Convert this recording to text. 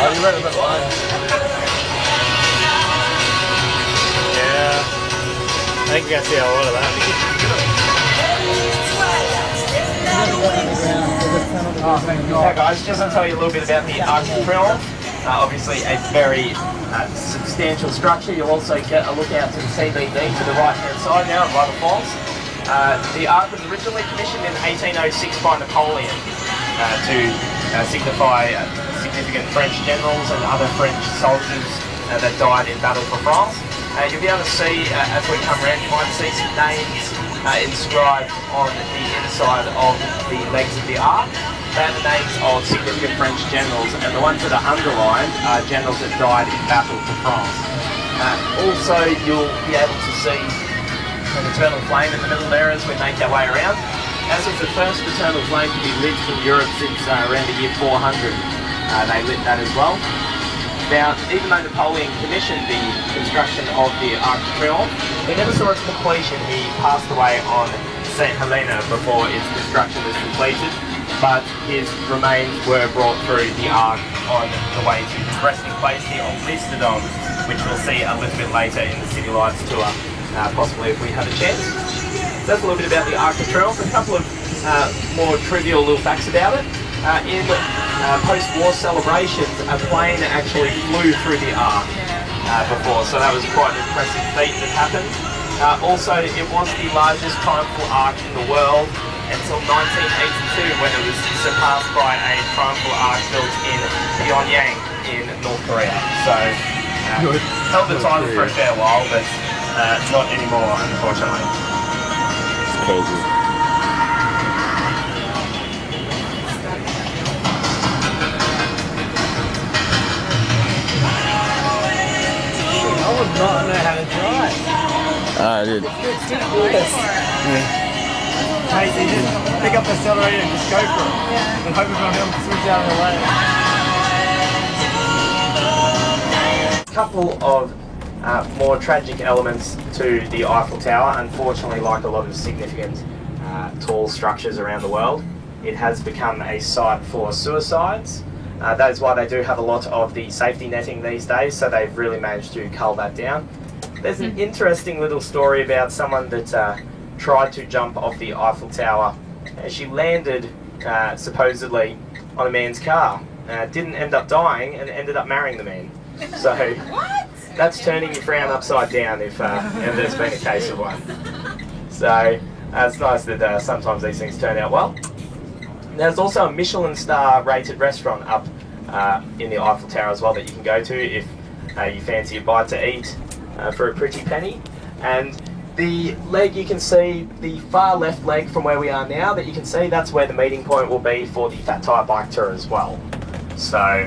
Oh, you read a bit low. Yeah. I think you can see a lot of that. Hey guys, just to tell you a little bit about the Arc de Triomphe. Obviously a very substantial structure. You'll also get a look out to the CBD to the right hand side now at Rival Falls. The Arc was originally commissioned in 1806 by Napoleon to signify significant French generals and other French soldiers that died in battle for France. You'll be able to see, as we come around, you might see some names inscribed on the inside of the legs of the Arc. They are the names of significant French generals, and the ones that are underlined are generals that died in battle for France. Also, you'll be able to see an eternal flame in the middle there as we make our way around. As was the first eternal flame to be lit in Europe since around the year 400. They lit that as well. Now, even though Napoleon commissioned the construction of the Arc de Triomphe, he never saw its completion. He passed away on St. Helena before its construction was completed, but his remains were brought through the Arc on the way to his resting place here on Listerdom, which we'll see a little bit later in the City Lights tour, possibly if we have a chance. So that's a little bit about the Arc de Triomphe. A couple of more trivial little facts about it. In post-war celebrations, a plane actually flew through the Arc before, so that was quite an impressive feat that happened. Also, it was the largest triumphal arch in the world until 1982, when it was surpassed by a triumphal arch built in Pyongyang in North Korea. So, held the title for a fair while, but not anymore, unfortunately. It's crazy. I would not know how to drive. I did. It's ridiculous. Crazy, just pick up the accelerator and just go for it. And hope everyone else swings out of the way. A couple of more tragic elements to the Eiffel Tower. Unfortunately, like a lot of significant tall structures around the world, it has become a site for suicides. That is why they do have a lot of the safety netting these days, so they've really managed to cull that down. There's an interesting little story about someone that tried to jump off the Eiffel Tower. She landed supposedly on a man's car, didn't end up dying, and ended up marrying the man. So that's turning your frown upside down if there's been a case of one. So it's nice that sometimes these things turn out well. There's also a Michelin star rated restaurant up in the Eiffel Tower as well that you can go to if you fancy a bite to eat for a pretty penny. And the leg you can see, the far left leg from where we are now that you can see, that's where the meeting point will be for the Fat Tire bike tour as well. So